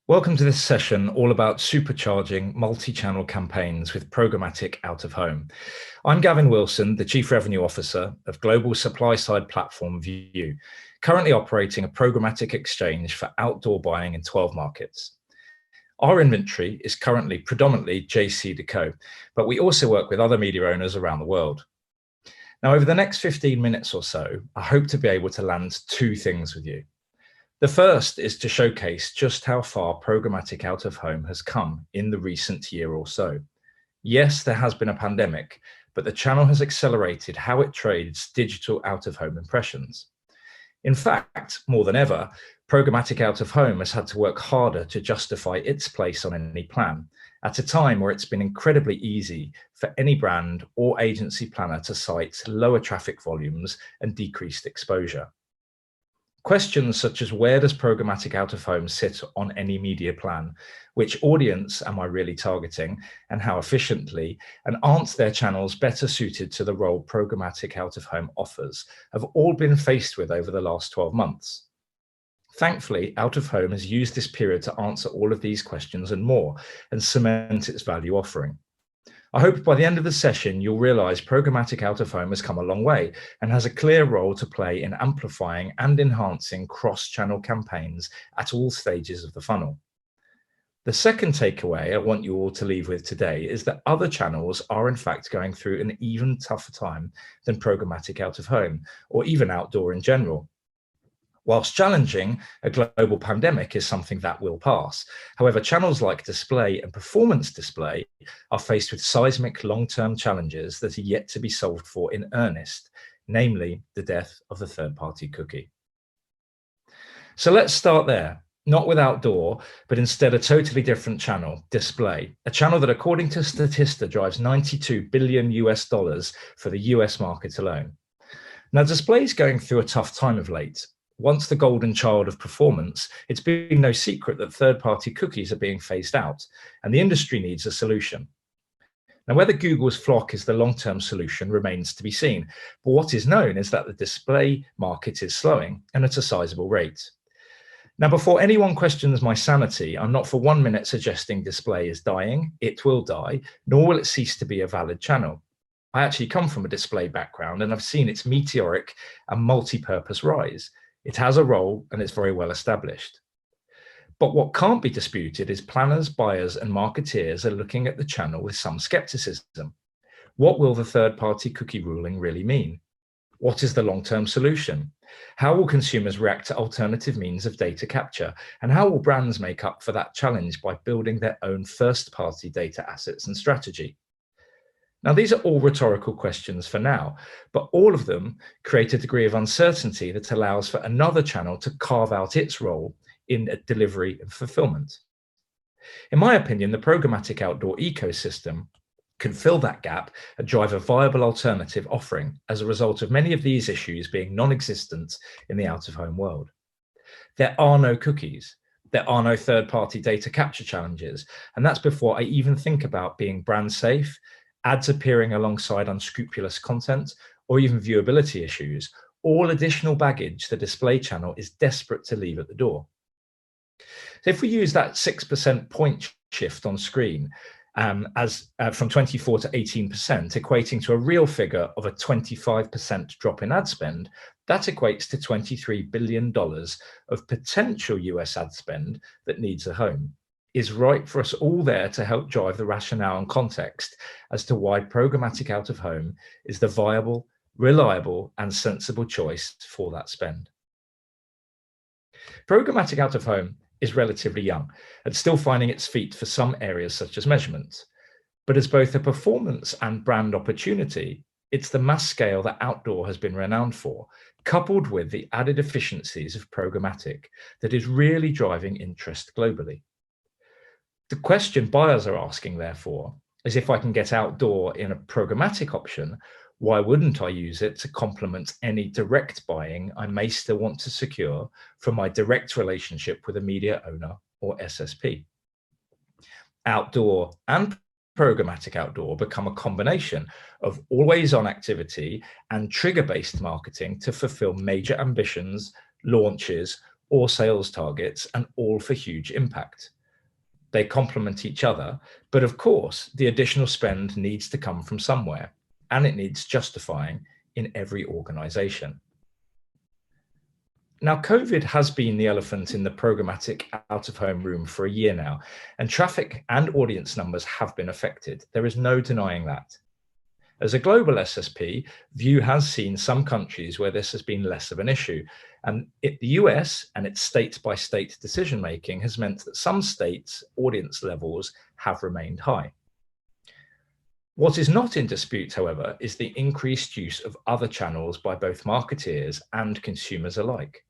Welcome to this session all about supercharging multi-channel campaigns with programmatic out-of-home. I'm Gavin Wilson, the Chief Revenue Officer of global supply-side platform VIOOH, currently operating a programmatic exchange for outdoor buying in 12 markets. Our inventory is currently predominantly JC&Co, but we also work with other media owners around the world. Now, over the next 15 minutes or so, I hope to be able to land two things with you. The first is to showcase just how far programmatic out-of-home has come in the recent year or so. Yes, there has been a pandemic, but the channel has accelerated how it trades digital out-of-home impressions. In fact, more than ever, programmatic out-of-home has had to work harder to justify its place on any plan, at a time where it's been incredibly easy for any brand or agency planner to cite lower traffic volumes and decreased exposure. Questions such as where does programmatic out-of-home sit on any media plan, which audience am I really targeting, and how efficiently, and aren't their channels better suited to the role programmatic out-of-home offers, have all been faced with over the last 12 months. Thankfully, out-of-home has used this period to answer all of these questions and more, and cement its value offering. I hope by the end of the session, you'll realize programmatic out-of-home has come a long way and has a clear role to play in amplifying and enhancing cross-channel campaigns at all stages of the funnel. The second takeaway I want you all to leave with today is that other channels are in fact going through an even tougher time than programmatic out-of-home, or even outdoor in general. Whilst challenging, a global pandemic is something that will pass. However, channels like display and performance display are faced with seismic long-term challenges that are yet to be solved for in earnest, namely the death of the third-party cookie. So let's start there, not with outdoor, but instead a totally different channel, display, a channel that according to Statista drives $92 billion for the US market alone. Now, display is going through a tough time of late. Once the golden child of performance, it's been no secret that third-party cookies are being phased out, and the industry needs a solution. Now, whether Google's Flock is the long-term solution remains to be seen, but what is known is that the display market is slowing, and at a sizable rate. Now, before anyone questions my sanity, I'm not for 1 minute suggesting display is dying. It will die, nor will it cease to be a valid channel. I actually come from a display background, and I've seen its meteoric and multi-purpose rise. It has a role and it's very well established. But what can't be disputed is planners, buyers and marketeers are looking at the channel with some skepticism. What will the third-party cookie ruling really mean? What is the long-term solution? How will consumers react to alternative means of data capture? And how will brands make up for that challenge by building their own first-party data assets and strategy? Now, these are all rhetorical questions for now, but all of them create a degree of uncertainty that allows for another channel to carve out its role in delivery and fulfillment. In my opinion, the programmatic outdoor ecosystem can fill that gap and drive a viable alternative offering as a result of many of these issues being non-existent in the out-of-home world. There are no cookies. There are no third-party data capture challenges, and that's before I even think about being brand safe, ads appearing alongside unscrupulous content, or even viewability issues, all additional baggage the display channel is desperate to leave at the door. So if we use that 6% point shift on screen from 24 to 18%, equating to a real figure of a 25% drop in ad spend, that equates to $23 billion of potential US ad spend that needs a home. Is right for us all there to help drive the rationale and context as to why programmatic out-of-home is the viable, reliable, and sensible choice for that spend. Programmatic out-of-home is relatively young and still finding its feet for some areas such as measurement. But as both a performance and brand opportunity, it's the mass scale that outdoor has been renowned for, coupled with the added efficiencies of programmatic, that is really driving interest globally. The question buyers are asking, therefore, is if I can get outdoor in a programmatic option, why wouldn't I use it to complement any direct buying I may still want to secure from my direct relationship with a media owner or SSP? Outdoor and programmatic outdoor become a combination of always-on activity and trigger-based marketing to fulfill major ambitions, launches, or sales targets, and all for huge impact. They complement each other, but of course, the additional spend needs to come from somewhere, and it needs justifying in every organization. Now, COVID has been the elephant in the programmatic out-of-home room for a year now, and traffic and audience numbers have been affected. There is no denying that. As a global SSP, VIOOH has seen some countries where this has been less of an issue, and the US and its state-by-state decision-making has meant that some states' audience levels have remained high. What is not in dispute, however, is the increased use of other channels by both marketeers and consumers alike.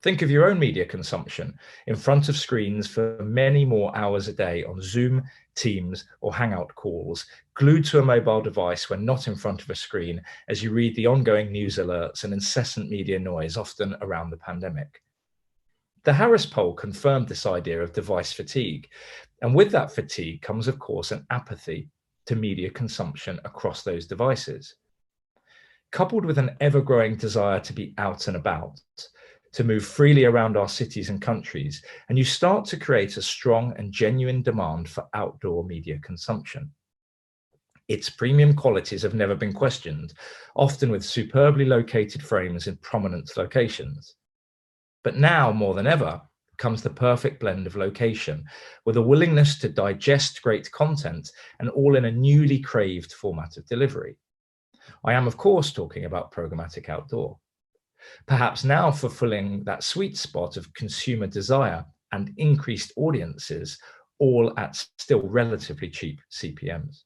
Think of your own media consumption in front of screens for many more hours a day on Zoom, Teams, or Hangout calls, glued to a mobile device when not in front of a screen as you read the ongoing news alerts and incessant media noise, often around the pandemic. The Harris poll confirmed this idea of device fatigue, and with that fatigue comes, of course, an apathy to media consumption across those devices. Coupled with an ever-growing desire to be out and about, to move freely around our cities and countries, and you start to create a strong and genuine demand for outdoor media consumption. Its premium qualities have never been questioned, often with superbly located frames in prominent locations. But now, more than ever, comes the perfect blend of location, with a willingness to digest great content, and all in a newly craved format of delivery. I am, of course, talking about programmatic outdoor. Perhaps now fulfilling that sweet spot of consumer desire and increased audiences, all at still relatively cheap CPMs.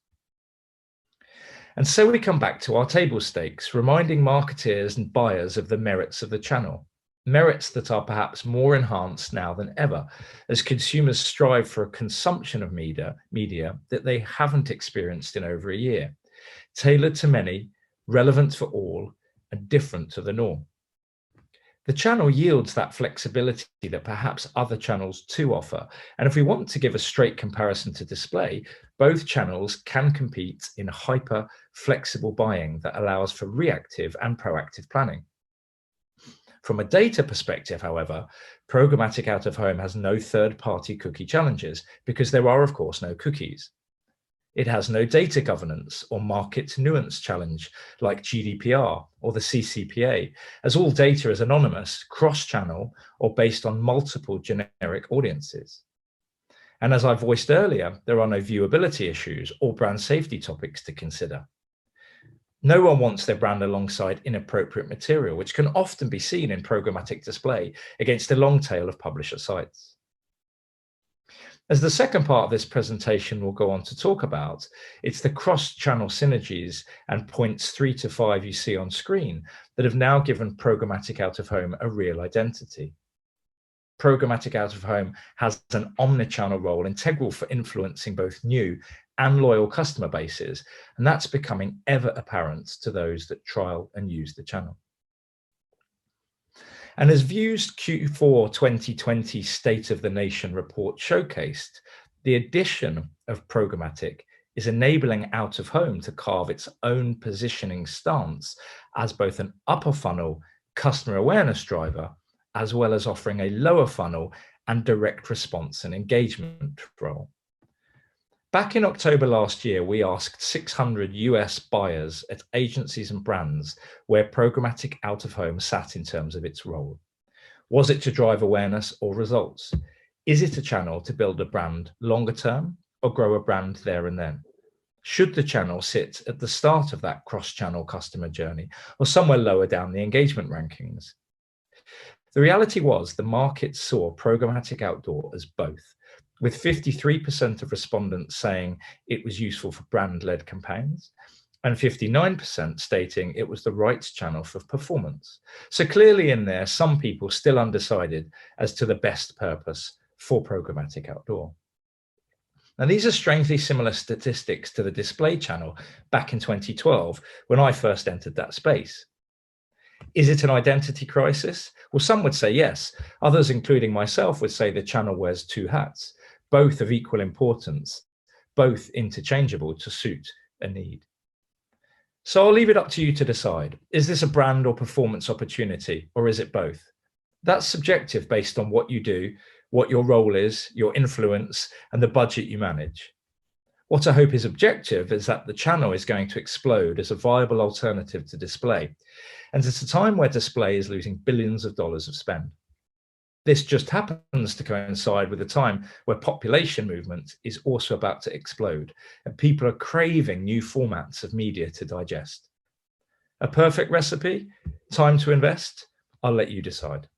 And so we come back to our table stakes, reminding marketeers and buyers of the merits of the channel, merits that are perhaps more enhanced now than ever, as consumers strive for a consumption of media that they haven't experienced in over a year, tailored to many, relevant for all, and different to the norm. The channel yields that flexibility that perhaps other channels too offer. And if we want to give a straight comparison to display, both channels can compete in hyper flexible buying that allows for reactive and proactive planning. From a data perspective, however, programmatic out of home has no third-party cookie challenges because there are, of course, no cookies. It has no data governance or market nuance challenge like GDPR or the CCPA, as all data is anonymous, cross-channel, or based on multiple generic audiences. And as I voiced earlier, there are no viewability issues or brand safety topics to consider. No one wants their brand alongside inappropriate material, which can often be seen in programmatic display against a long tail of publisher sites. As the second part of this presentation will go on to talk about, it's the cross-channel synergies and points 3 to 5 you see on screen that have now given programmatic out-of-home a real identity. Programmatic out-of-home has an omnichannel role integral for influencing both new and loyal customer bases, and that's becoming ever apparent to those that trial and use the channel. And as VIOOH's Q4 2020 State of the Nation report showcased, the addition of programmatic is enabling out of home to carve its own positioning stance as both an upper funnel customer awareness driver, as well as offering a lower funnel and direct response and engagement role. Back in October last year, we asked 600 US buyers at agencies and brands where programmatic out of home sat in terms of its role. Was it to drive awareness or results? Is it a channel to build a brand longer term or grow a brand there and then? Should the channel sit at the start of that cross-channel customer journey or somewhere lower down the engagement rankings? The reality was the market saw programmatic outdoor as both, with 53% of respondents saying it was useful for brand-led campaigns and 59% stating it was the right channel for performance. So clearly in there, some people still undecided as to the best purpose for programmatic outdoor. Now, these are strangely similar statistics to the display channel back in 2012 when I first entered that space. Is it an identity crisis? Well, some would say yes. Others, including myself, would say the channel wears two hats, both of equal importance, both interchangeable to suit a need. So I'll leave it up to you to decide. Is this a brand or performance opportunity, or is it both? That's subjective based on what you do, what your role is, your influence, and the budget you manage. What I hope is objective is that the channel is going to explode as a viable alternative to display, and it's a time where display is losing billions of dollars of spend. This just happens to coincide with a time where population movement is also about to explode, and people are craving new formats of media to digest. A perfect recipe? Time to invest? I'll let you decide.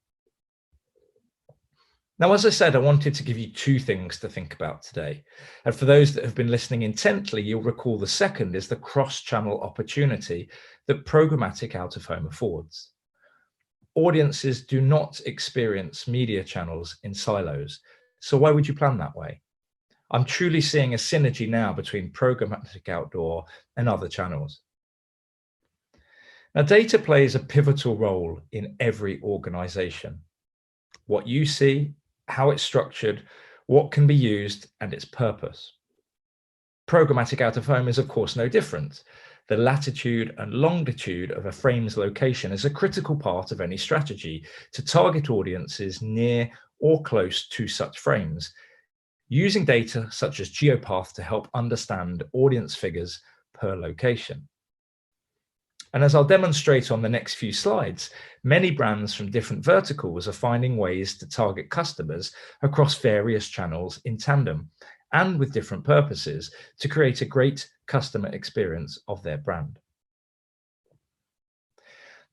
Now, as I said, I wanted to give you two things to think about today. And for those that have been listening intently, you'll recall the second is the cross-channel opportunity that programmatic out-of-home affords. Audiences do not experience media channels in silos, so why would you plan that way? I'm truly seeing a synergy now between programmatic outdoor and other channels. Now, data plays a pivotal role in every organization. What you see, how it's structured, what can be used, and its purpose. Programmatic out-of-home is, of course, no different. The latitude and longitude of a frame's location is a critical part of any strategy to target audiences near or close to such frames, using data such as GeoPath to help understand audience figures per location. And as I'll demonstrate on the next few slides, many brands from different verticals are finding ways to target customers across various channels in tandem and with different purposes to create a great customer experience of their brand.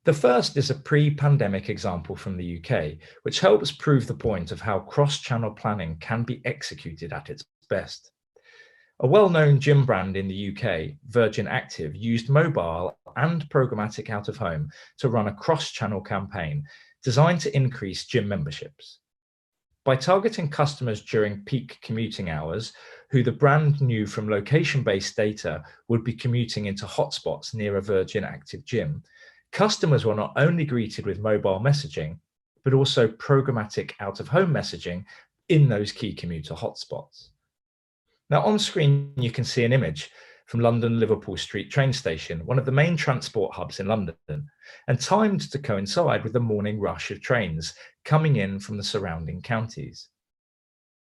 The first is a pre-pandemic example from the UK, which helps prove the point of how cross-channel planning can be executed at its best. A well-known gym brand in the UK, Virgin Active, used mobile and programmatic out-of-home to run a cross-channel campaign designed to increase gym memberships. By targeting customers during peak commuting hours, who the brand knew from location-based data would be commuting into hotspots near a Virgin Active gym, customers were not only greeted with mobile messaging, but also programmatic out-of-home messaging in those key commuter hotspots. Now, on screen, you can see an image from London Liverpool Street train station, one of the main transport hubs in London, and timed to coincide with the morning rush of trains coming in from the surrounding counties.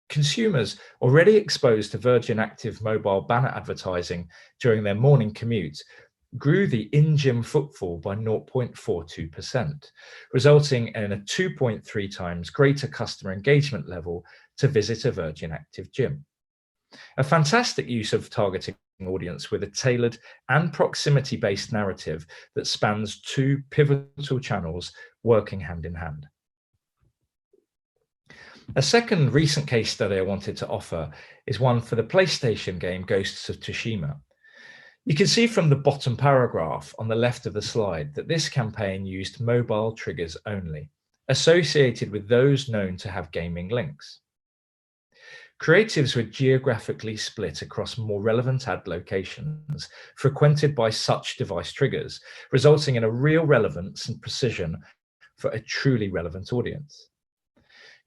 Consumers already exposed to Virgin Active mobile banner advertising during their morning commute grew the in-gym footfall by 0.42%, resulting in a 2.3 times greater customer engagement level to visit a Virgin Active gym. A fantastic use of targeting audience with a tailored and proximity-based narrative that spans two pivotal channels working hand in hand. A second recent case study I wanted to offer is one for the PlayStation game Ghosts of Tsushima. You can see from the bottom paragraph on the left of the slide that this campaign used mobile triggers only, associated with those known to have gaming links. Creatives were geographically split across more relevant ad locations frequented by such device triggers, resulting in a real relevance and precision for a truly relevant audience.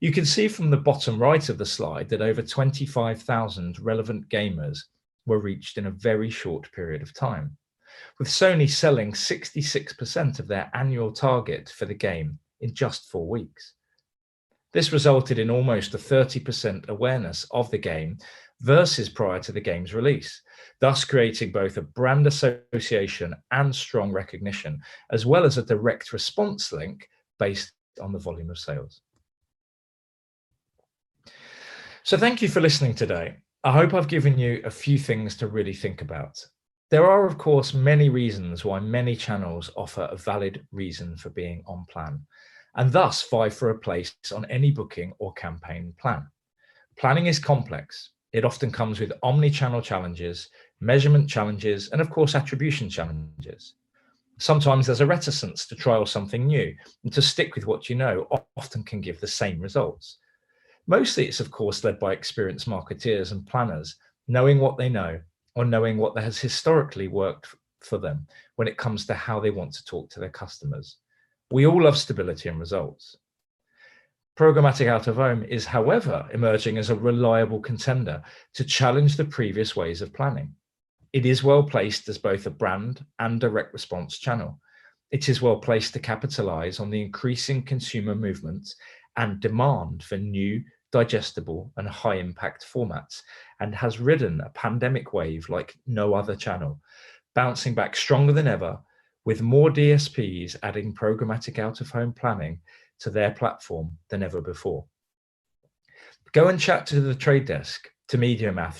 You can see from the bottom right of the slide that over 25,000 relevant gamers were reached in a very short period of time, with Sony selling 66% of their annual target for the game in just 4 weeks. This resulted in almost a 30% awareness of the game versus prior to the game's release, thus creating both a brand association and strong recognition, as well as a direct response link based on the volume of sales. So thank you for listening today. I hope I've given you a few things to really think about. There are, of course, many reasons why many channels offer a valid reason for being on plan, and thus vie for a place on any booking or campaign plan. Planning is complex. It often comes with omni-channel challenges, measurement challenges, and of course, attribution challenges. Sometimes there's a reticence to trial something new, and to stick with what you know often can give the same results. Mostly it's, of course, led by experienced marketeers and planners, knowing what they know or knowing what has historically worked for them when it comes to how they want to talk to their customers. We all love stability and results. Programmatic out-of-home is, however, emerging as a reliable contender to challenge the previous ways of planning. It is well placed as both a brand and direct response channel. It is well placed to capitalize on the increasing consumer movement and demand for new, digestible, and high impact formats, and has ridden a pandemic wave like no other channel, bouncing back stronger than ever, with more DSPs adding programmatic out of home planning to their platform than ever before. Go and chat to the trade desk, to MediaMath,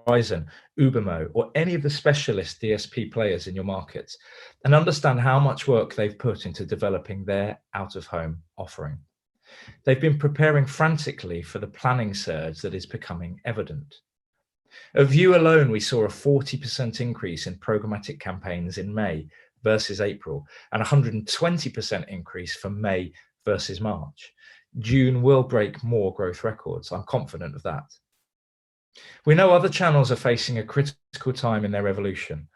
Verizon, Ubermo, or any of the specialist DSP players in your markets, and understand how much work they've put into developing their out-of-home offering. They've been preparing frantically for the planning surge that is becoming evident. At VIOOH alone, we saw a 40% increase in programmatic campaigns in May versus April, and 120% increase for May versus March. June will break more growth records. I'm confident of that. We know other channels are facing a critical time in their evolution.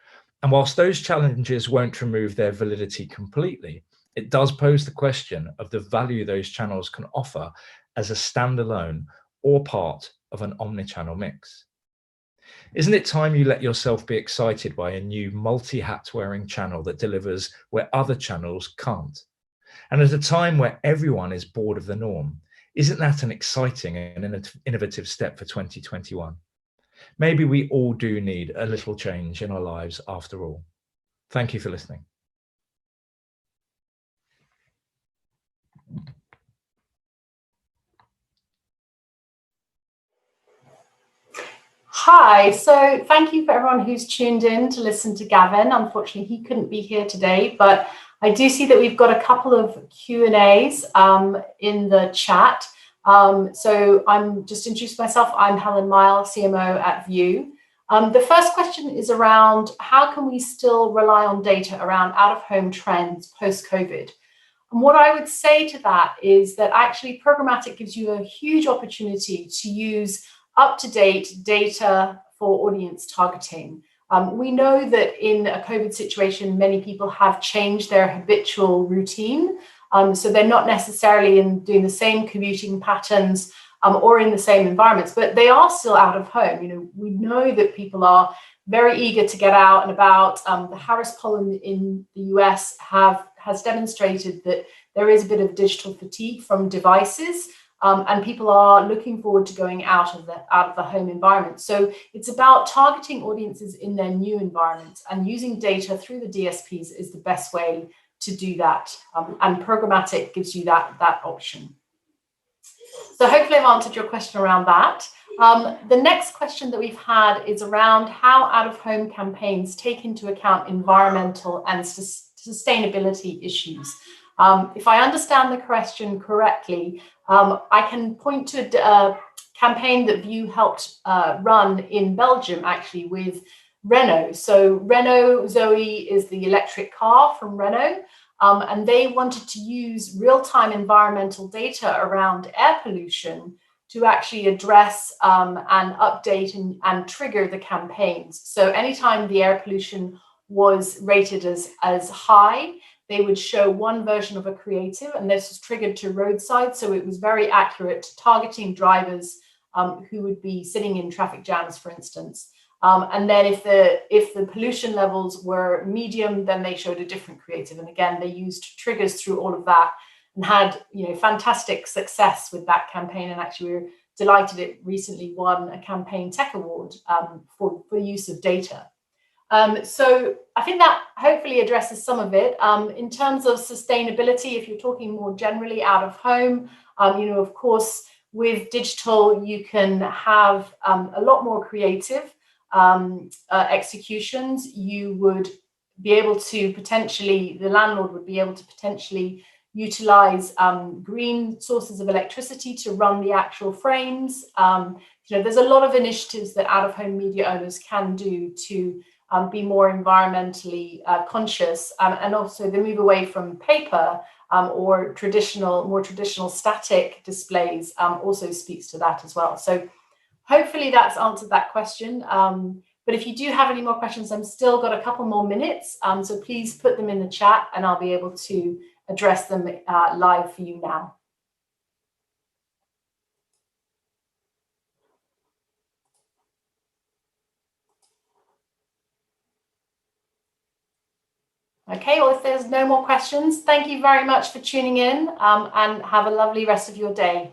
And whilst those challenges won't remove their validity completely, it does pose the question of the value those channels can offer as a standalone or part of an omnichannel mix. Isn't it time you let yourself be excited by a new multi-hat wearing channel that delivers where other channels can't? And at a time where everyone is bored of the norm, isn't that an exciting and innovative step for 2021? Maybe we all do need a little change in our lives after all. Thank you for listening. Hi, so thank you for everyone who's tuned in to listen to Gavin. Unfortunately, he couldn't be here today, but I do see that we've got a couple of Q&As in the chat. So I'm just introduced myself. I'm Helen Miall, CMO at VIOOH. The first question is around how can we still rely on data around out-of-home trends post-COVID? And what I would say to that is that actually programmatic gives you a huge opportunity to use up-to-date data for audience targeting. We know that in a COVID situation, many people have changed their habitual routine. So they're not necessarily doing the same commuting patterns or in the same environments, but they are still out of home. We know that people are very eager to get out and about. The Harris poll in the US has demonstrated that there is a bit of digital fatigue from devices. And people are looking forward to going out of the home environment. So it's about targeting audiences in their new environments, and using data through the DSPs is the best way to do that. And programmatic gives you that option. So hopefully I've answered your question around that. The next question that we've had is around how out-of-home campaigns take into account environmental and sustainability issues. If I understand the question correctly, I can point to a campaign that VIOOH helped run in Belgium, actually, with Renault. So Renault Zoe is the electric car from Renault, and they wanted to use real-time environmental data around air pollution to actually address and update and trigger the campaigns. So anytime the air pollution was rated as high, they would show one version of a creative, and this was triggered to roadside. So it was very accurate, targeting drivers who would be sitting in traffic jams, for instance. And then if the pollution levels were medium, then they showed a different creative. And again, they used triggers through all of that and had fantastic success with that campaign. And actually, we were delighted it recently won a Campaign Tech Award for use of data. So I think that hopefully addresses some of it. In terms of sustainability, if you're talking more generally out of home, of course, with digital, you can have a lot more creative executions. You would be able to the landlord would be able to potentially utilize green sources of electricity to run the actual frames. There's a lot of initiatives that out-of-home media owners can do to be more environmentally conscious, and also the move away from paper or more traditional static displays also speaks to that as well. So hopefully that's answered that question. But if you do have any more questions, I've still got a couple more minutes. So please put them in the chat and I'll be able to address them live for you now. Okay, well, if there's no more questions, thank you very much for tuning in, and have a lovely rest of your day.